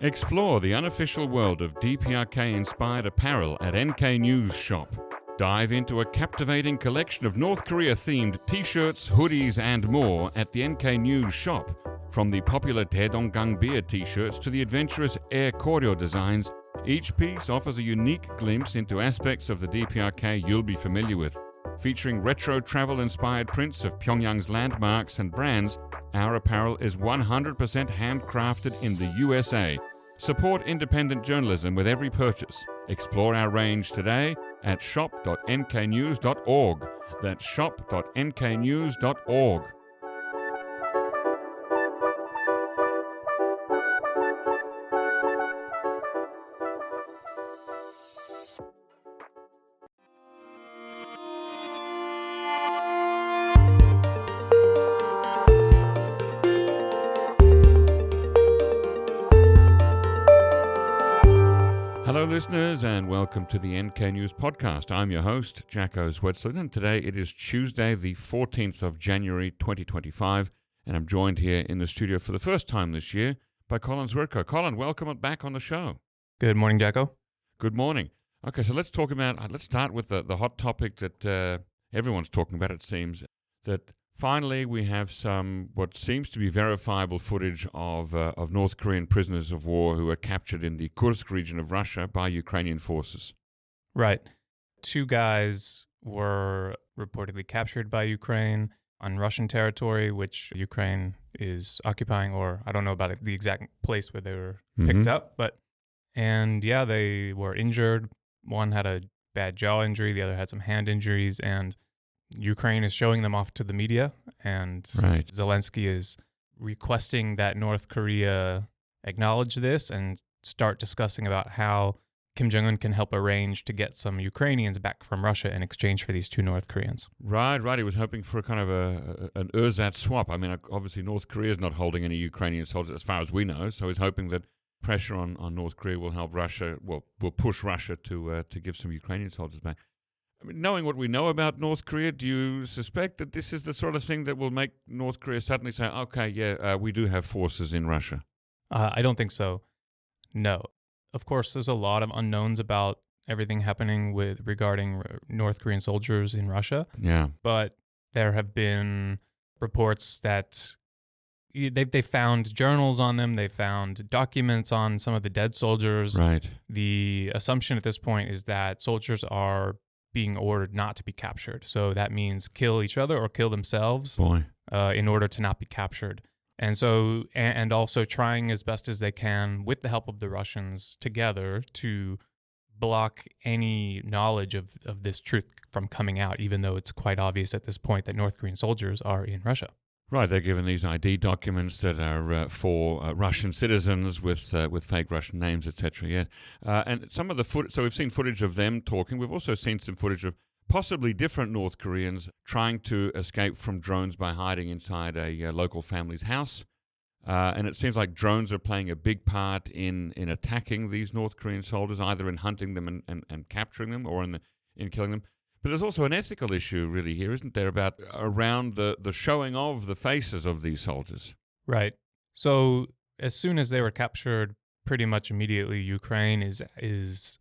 Explore the unofficial world of DPRK-inspired apparel at NK News Shop. Dive into a captivating collection of North Korea-themed t-shirts, hoodies, and more at the NK News Shop. From the popular Daedonggang beer t-shirts to the adventurous Air Koryo designs, each piece offers a unique glimpse into aspects of the DPRK you'll be familiar with. Featuring retro travel-inspired prints of Pyongyang's landmarks and brands, our apparel is 100% handcrafted in the USA. Support independent journalism with every purchase. Explore our range today at shop.nknews.org. That's shop.nknews.org. Hello listeners and welcome to the NK News Podcast. I'm your host, Jacco Zwetsloot, and today it is Tuesday the 14th of January 2025, and I'm joined here in the studio for the first time this year by Colin Zwirko. Colin, welcome back on the show. Good morning, Jacco. Good morning. Okay, so let's start with the hot topic that everyone's talking about, it seems, that finally we have some what seems to be verifiable footage of North Korean prisoners of war who were captured in the Kursk region of Russia by Ukrainian forces. Right. 2 guys were reportedly captured by Ukraine on Russian territory, which Ukraine is occupying, or I don't know about the exact place where they were picked up. They were injured. One had a bad jaw injury, the other had some hand injuries, and Ukraine is showing them off to the media, and right. Zelensky is requesting that North Korea acknowledge this and start discussing about how Kim Jong Un can help arrange to get some Ukrainians back from Russia in exchange for these 2 North Koreans. Right. He was hoping for a kind of an ersatz swap. I mean, obviously North Korea is not holding any Ukrainian soldiers as far as we know, so he's hoping that pressure on North Korea will help Russia, will push Russia to give some Ukrainian soldiers back. I mean, knowing what we know about North Korea, do you suspect that this is the sort of thing that will make North Korea suddenly say, okay, we do have forces in Russia? I don't think so. No. Of course, there's a lot of unknowns about everything happening regarding North Korean soldiers in Russia. Yeah. But there have been reports that they found journals on them. They found documents on some of the dead soldiers. Right. The assumption at this point is that soldiers are being ordered not to be captured. So that means kill each other or kill themselves in order to not be captured. And so, and also trying as best as they can with the help of the Russians together to block any knowledge of this truth from coming out, even though it's quite obvious at this point that North Korean soldiers are in Russia. Right, they're given these ID documents that are for Russian citizens with fake Russian names, etc. Yeah, and some of the so we've seen footage of them talking. We've also seen some footage of possibly different North Koreans trying to escape from drones by hiding inside a local family's house. And it seems like drones are playing a big part in attacking these North Korean soldiers, either in hunting them and capturing them, or in killing them. But there's also an ethical issue really here, isn't there, around the showing of the faces of these soldiers? Right. So as soon as they were captured, pretty much immediately Ukraine is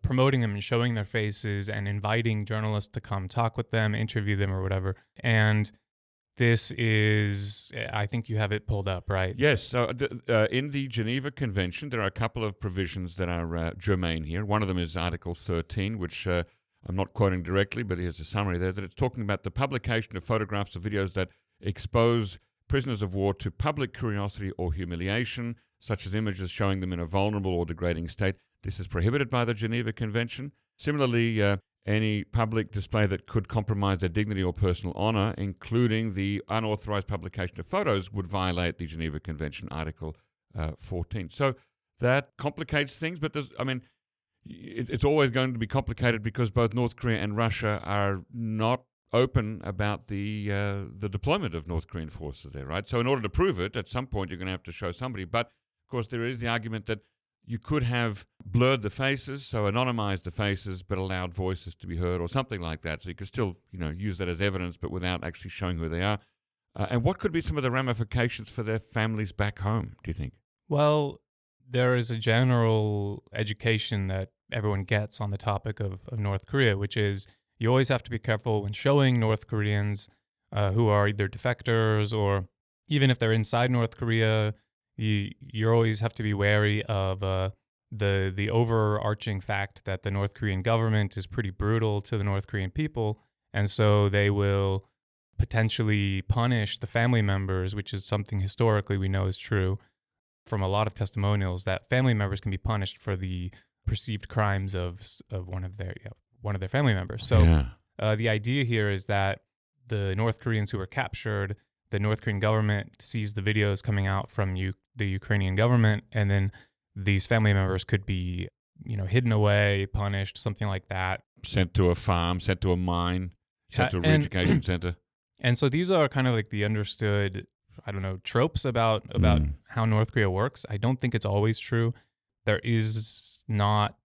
promoting them and showing their faces and inviting journalists to come talk with them, interview them or whatever. And this is, I think you have it pulled up, right? Yes. So in the Geneva Convention, there are a couple of provisions that are germane here. One of them is Article 13, which I'm not quoting directly, but here's a summary there, that it's talking about the publication of photographs or videos that expose prisoners of war to public curiosity or humiliation, such as images showing them in a vulnerable or degrading state. This is prohibited by the Geneva Convention. Similarly, any public display that could compromise their dignity or personal honor, including the unauthorized publication of photos, would violate the Geneva Convention, Article 14. So that complicates things, but it's always going to be complicated because both North Korea and Russia are not open about the deployment of North Korean forces there, right? So in order to prove it, at some point you're going to have to show somebody. But, of course, there is the argument that you could have blurred the faces, so anonymized the faces, but allowed voices to be heard or something like that. So you could still, use that as evidence, but without actually showing who they are. And what could be some of the ramifications for their families back home, do you think? Well, there is a general education that everyone gets on the topic of North Korea, which is you always have to be careful when showing North Koreans who are either defectors or even if they're inside North Korea, you always have to be wary of the overarching fact that the North Korean government is pretty brutal to the North Korean people, and so they will potentially punish the family members, which is something historically we know is true from a lot of testimonials, that family members can be punished for the perceived crimes of one of their family members. So the idea here is that the North Koreans who were captured, the North Korean government sees the videos coming out from the Ukrainian government, and then these family members could be, hidden away, punished, something like that. Sent to a farm, sent to a mine, sent to a re-education center. And so these are kind of like the understood, tropes about how North Korea works. I don't think it's always true. There is not,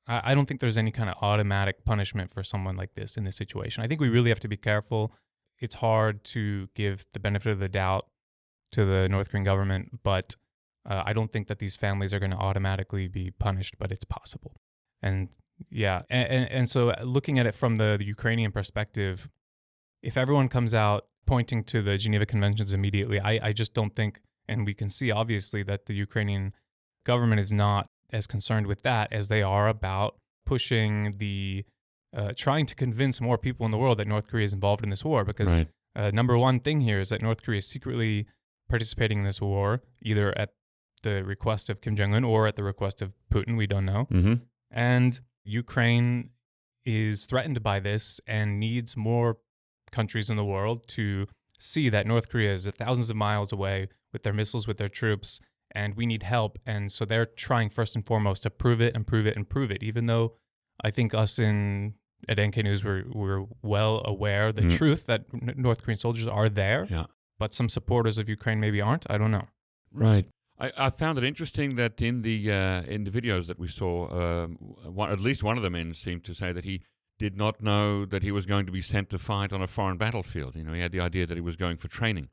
I don't think there's any kind of automatic punishment for someone like this in this situation. I think we really have to be careful. It's hard to give the benefit of the doubt to the North Korean government, but I don't think that these families are going to automatically be punished, but it's possible. And yeah, and so looking at it from the Ukrainian perspective, if everyone comes out pointing to the Geneva Conventions immediately, I just don't think, and we can see obviously that the Ukrainian government is not as concerned with that as they are about pushing trying to convince more people in the world that North Korea is involved in this war, because number one thing here is that North Korea is secretly participating in this war, either at the request of Kim Jong Un or at the request of Putin, we don't know. Mm-hmm. And Ukraine is threatened by this and needs more countries in the world to see that North Korea is thousands of miles away with their missiles, with their troops, and we need help. And so they're trying first and foremost to prove it and prove it and prove it, even though I think us at NK News, we're well aware the truth that North Korean soldiers are there, but some supporters of Ukraine maybe aren't. I don't know. Right. I found it interesting that in the videos that we saw, at least one of the men seemed to say that he did not know that he was going to be sent to fight on a foreign battlefield. He had the idea that he was going for training.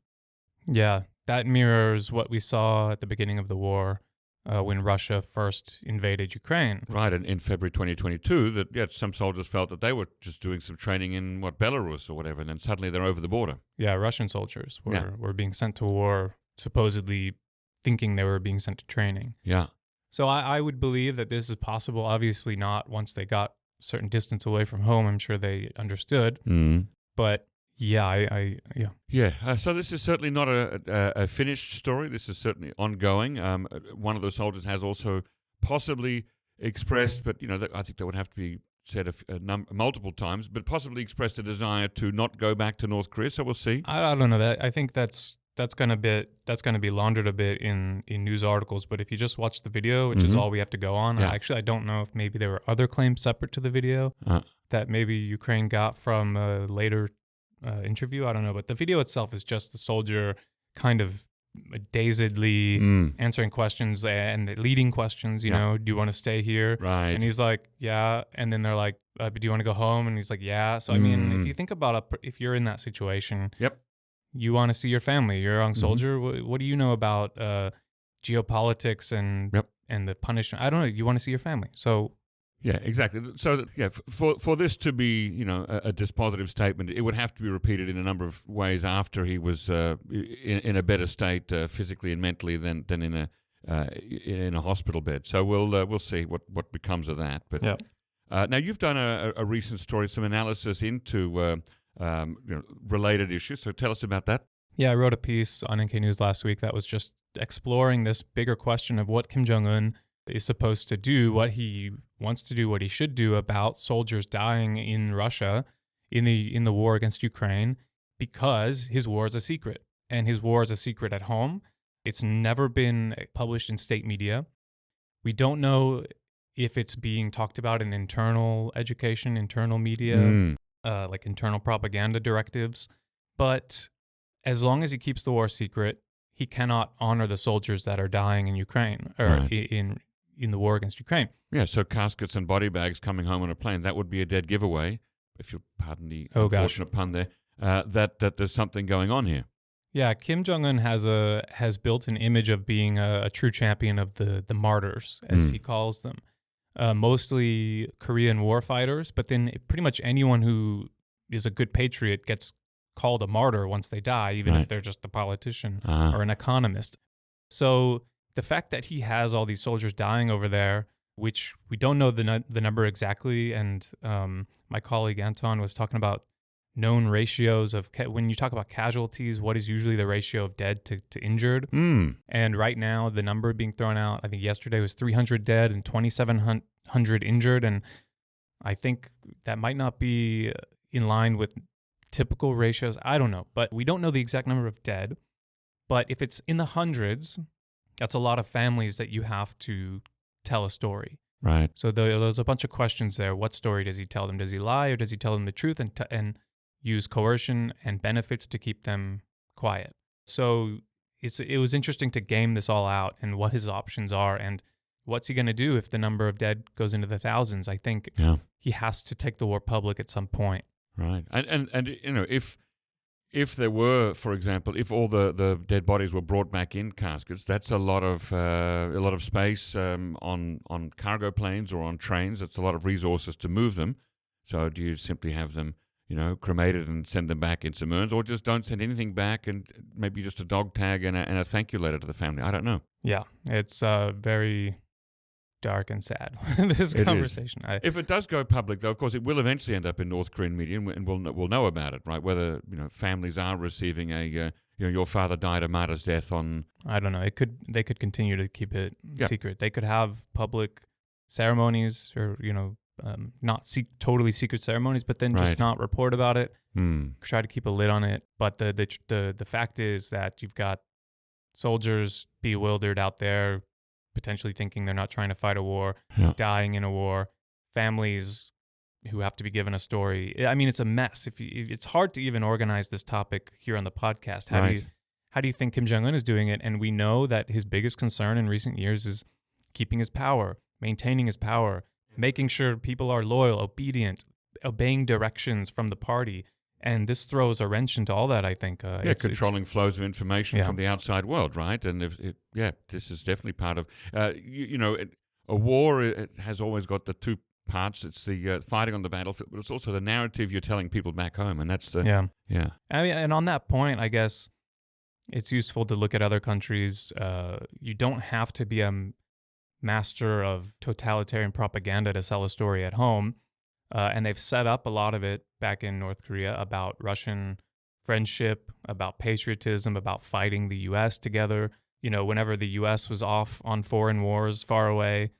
Yeah, that mirrors what we saw at the beginning of the war when Russia first invaded Ukraine. Right, and in February 2022, that some soldiers felt that they were just doing some training in Belarus or whatever, and then suddenly they're over the border. Yeah, Russian soldiers were being sent to war, supposedly thinking they were being sent to training. Yeah. So I would believe that this is possible. Obviously not once they got a certain distance away from home. I'm sure they understood. But yeah, so this is certainly not a finished story. This is certainly ongoing. One of the soldiers has also possibly expressed, but I think that would have to be said multiple times, but possibly expressed a desire to not go back to North Korea. So we'll see. I don't know that. I think that's going to be laundered a bit in news articles. But if you just watch the video, which is all we have to go on, I don't know if maybe there were other claims separate to the video that maybe Ukraine got from a later interview. I don't know. But the video itself is just the soldier kind of dazedly answering questions and leading questions, do you want to stay here? Right. And he's like, yeah. And then they're like, do you want to go home? And he's like, yeah. So, I mean, if you think about if you're in that situation, you want to see your family. You're a young soldier. What do you know about geopolitics and the punishment? I don't know. You want to see your family. So yeah, exactly. So for this to be a dispositive statement, it would have to be repeated in a number of ways after he was in a better state physically and mentally than in a hospital bed. So we'll see what becomes of that. But now you've done a recent story, some analysis into related issues. So tell us about that. Yeah, I wrote a piece on NK News last week that was just exploring this bigger question of what Kim Jong Un is supposed to do, what he wants to do, what he should do about soldiers dying in Russia in the war against Ukraine, because his war is a secret. And his war is a secret at home. It's never been published in state media. We don't know if it's being talked about in internal education, internal media, like internal propaganda directives. But as long as he keeps the war secret, he cannot honor the soldiers that are dying in Ukraine or in the war against Ukraine. Yeah, so caskets and body bags coming home on a plane, that would be a dead giveaway, if you'll pardon the unfortunate pun there, that there's something going on here. Yeah, Kim Jong Un has built an image of being a true champion of the martyrs, as he calls them, mostly Korean war fighters. But then pretty much anyone who is a good patriot gets called a martyr once they die, even if they're just a politician or an economist. So the fact that he has all these soldiers dying over there, which we don't know the number exactly, and my colleague Anton was talking about known ratios of when you talk about casualties, what is usually the ratio of dead to injured. And right now, the number being thrown out, I think yesterday was 300 dead and 2,700 injured. And I think that might not be in line with typical ratios. I don't know, but we don't know the exact number of dead. But if it's in the hundreds, that's a lot of families that you have to tell a story. Right. So there's a bunch of questions there. What story does he tell them? Does he lie, or does he tell them the truth and use coercion and benefits to keep them quiet? So it was interesting to game this all out and what his options are and what's he going to do if the number of dead goes into the thousands. I think he has to take the war public at some point. Right. And you know, if there were, for example, if all the dead bodies were brought back in caskets, that's a lot of space on cargo planes or on trains. It's a lot of resources to move them. So do you simply have them, you know, cremated and send them back in some urns, or just don't send anything back and maybe just a dog tag and a thank you letter to the family? I don't know. Yeah, it's very dark and sad, this conversation. If it does go public, though, of course, it will eventually end up in North Korean media, and we'll know about it, right? Whether, you know, families are receiving a, you know, your father died a martyr's death on... I don't know. They could continue to keep it secret. They could have public ceremonies or, you know, not totally secret ceremonies, but then just not report about it. Try to keep a lid on it. But the fact is that you've got soldiers bewildered out there, potentially thinking they're not trying to fight a war, dying in a war, families who have to be given a story. I mean, it's a mess. It's hard to even organize this topic here on the podcast. How do you think Kim Jong Un is doing it? And we know that his biggest concern in recent years is keeping his power, maintaining his power, making sure people are loyal, obedient, obeying directions from the party. And this throws a wrench into all that, I think. Controlling flows of information from the outside world, right? And this is definitely part of, a war. It has always got the two parts. It's the fighting on the battlefield, but it's also the narrative you're telling people back home. And that's the... Yeah. I mean, and on that point, I guess it's useful to look at other countries. You don't have to be a master of totalitarian propaganda to sell a story at home. And they've set up a lot of it back in North Korea about Russian friendship, about patriotism, about fighting the U.S. together. You know, whenever the U.S. was off on foreign wars far away,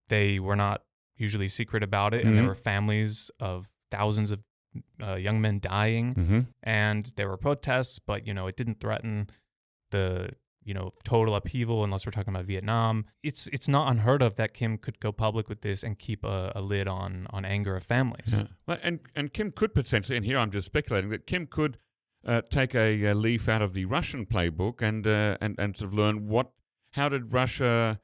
they were not usually secret about it. And there were families of thousands of young men dying. And there were protests, but, you know, it didn't threaten the, you know, total upheaval unless we're talking about Vietnam. It's not unheard of that Kim could go public with this and keep a lid on anger of families. Yeah. Well, and Kim could potentially, and here I'm just speculating, that Kim could take a leaf out of the Russian playbook and sort of learn how did Russia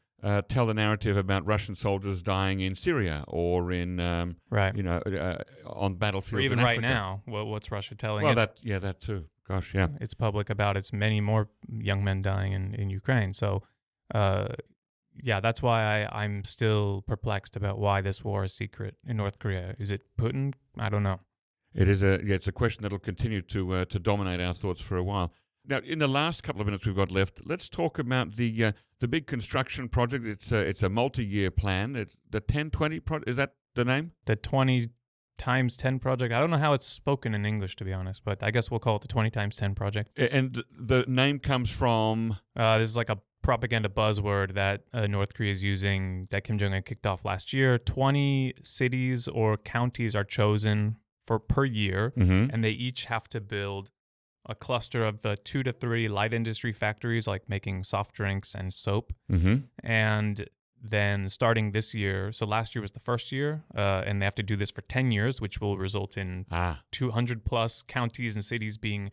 tell the narrative about Russian soldiers dying in Syria or in on battlefields or even in right Africa. now. What's Russia telling? Well, that too. Gosh, yeah. It's public about its many more young men dying in Ukraine. So, that's why I'm still perplexed about why this war is secret in North Korea. Is it Putin? I don't know. It is it's a question that'll continue to dominate our thoughts for a while. Now, in the last couple of minutes we've got left, let's talk about the big construction project. It's a multi-year plan. It's the 1020 project. Is that the name? The 20 times 10 project. I don't know how it's spoken in English, to be honest, but I guess we'll call it the 20 times 10 project. And the name comes from... this is like a propaganda buzzword that North Korea is using that Kim Jong Un kicked off last year. 20 cities or counties are chosen per year, and they each have to build a cluster of the 2 to 3 light industry factories, like making soft drinks and soap. And then starting this year, so last year was the first year, and they have to do this for 10 years, which will result in 200 plus counties and cities being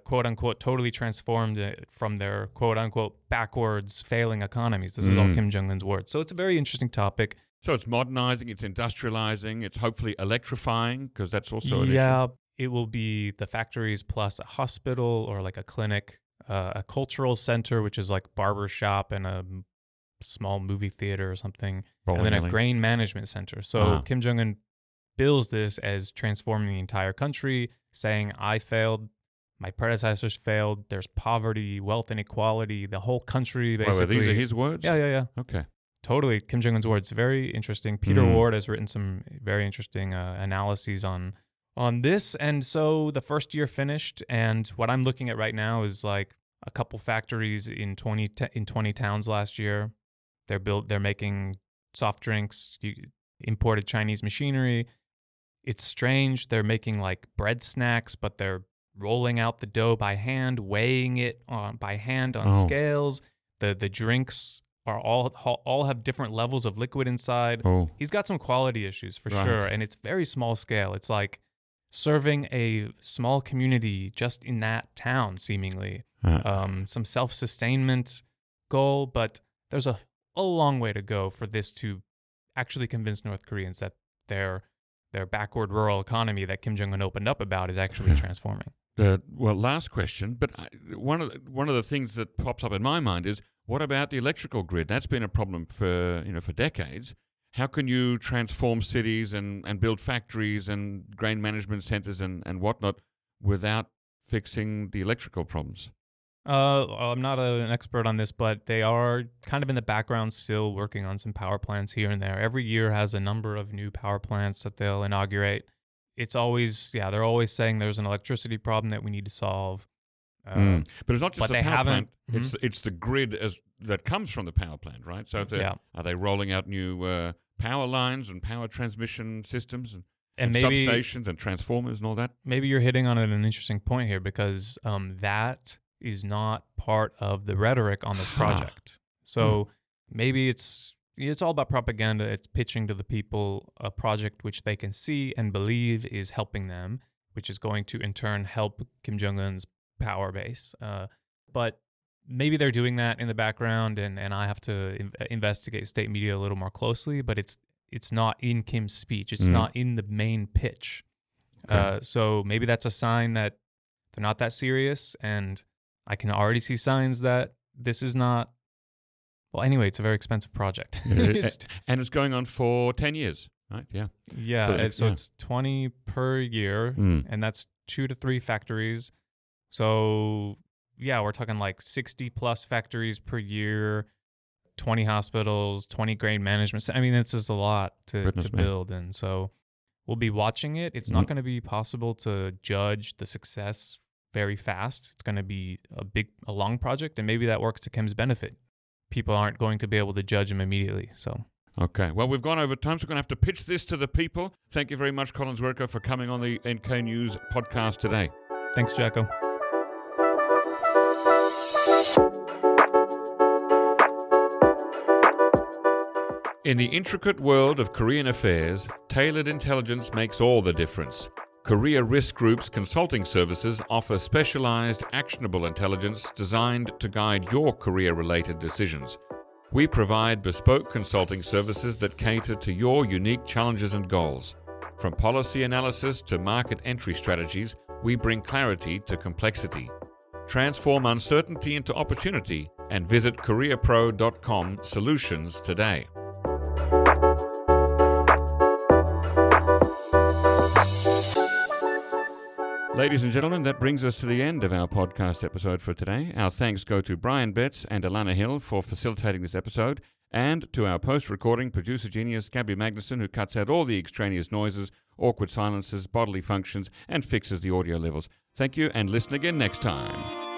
quote unquote totally transformed from their quote unquote backwards failing economies. This is all Kim Jong Un's words. So it's a very interesting topic. So it's modernizing, it's industrializing, it's hopefully electrifying, because that's also an issue. Yeah, it will be the factories plus a hospital or like a clinic, a cultural center, which is like barber shop and a small movie theater or something, and then a grain management center. So Kim Jong Un bills this as transforming the entire country, saying, I failed, my predecessors failed, there's poverty, wealth inequality, the whole country basically. These are his words? Yeah. Okay. Totally. Kim Jong Un's words. Very interesting. Peter Ward has written some very interesting analyses on this. And so the first year finished, and what I'm looking at right now is like a couple factories in 20 towns last year. They're making soft drinks, imported Chinese machinery. It's strange. They're making like bread snacks, but they're rolling out the dough by hand, weighing it by hand on scales. The drinks are all have different levels of liquid inside. He's got some quality issues for sure, and it's very small scale. It's like serving a small community just in that town, seemingly. Some self-sustainment goal, but there's a long way to go for this to actually convince North Koreans that their backward rural economy that Kim Jong Un opened up about is actually transforming. Well, last question, but one of the things that pops up in my mind is, what about the electrical grid? That's been a problem for decades. How can you transform cities and build factories and grain management centers and whatnot without fixing the electrical problems? I'm not an expert on this, but they are kind of in the background still working on some power plants here and there. Every year has a number of new power plants that they'll inaugurate. It's always, they're always saying there's an electricity problem that we need to solve. But it's not just the power plant. It's the grid that comes from the power plant, right? So are they rolling out new power lines and power transmission systems and maybe substations and transformers and all that? Maybe you're hitting on an interesting point here, because that is not part of the rhetoric on this project. So maybe it's all about propaganda. It's pitching to the people a project which they can see and believe is helping them, which is going to in turn help Kim Jong Un's power base. But maybe they're doing that in the background, and I have to investigate state media a little more closely, but it's not in Kim's speech. It's not in the main pitch. Okay. So maybe that's a sign that they're not that serious, and I can already see signs that this is not. Well, anyway, it's a very expensive project. And it's going on for 10 years, right? Yeah. Yeah, so it's 20 per year, and that's 2 to 3 factories. So, we're talking like 60 plus factories per year, 20 hospitals, 20 grain management. I mean, this is a lot to build. And so we'll be watching it. It's not going to be possible to judge the success very fast. It's going to be a long project, and maybe that works to Kim's benefit. People aren't going to be able to judge him immediately. So. Okay. Well, we've gone over time, so we're going to have to pitch this to the people. Thank you very much, Colin Zwirko, for coming on the NK News podcast today. Thanks, Jacco. In the intricate world of Korean affairs, tailored intelligence makes all the difference. Korea Risk Group's consulting services offer specialized, actionable intelligence designed to guide your Korea-related decisions. We provide bespoke consulting services that cater to your unique challenges and goals. From policy analysis to market entry strategies, we bring clarity to complexity. Transform uncertainty into opportunity and visit KoreaPro.com Solutions today. Ladies and gentlemen, that brings us to the end of our podcast episode for today. Our thanks go to Brian Betts and Alana Hill for facilitating this episode, and to our post-recording producer genius Gabby Magnuson, who cuts out all the extraneous noises, awkward silences, bodily functions, and fixes the audio levels. Thank you, and listen again next time.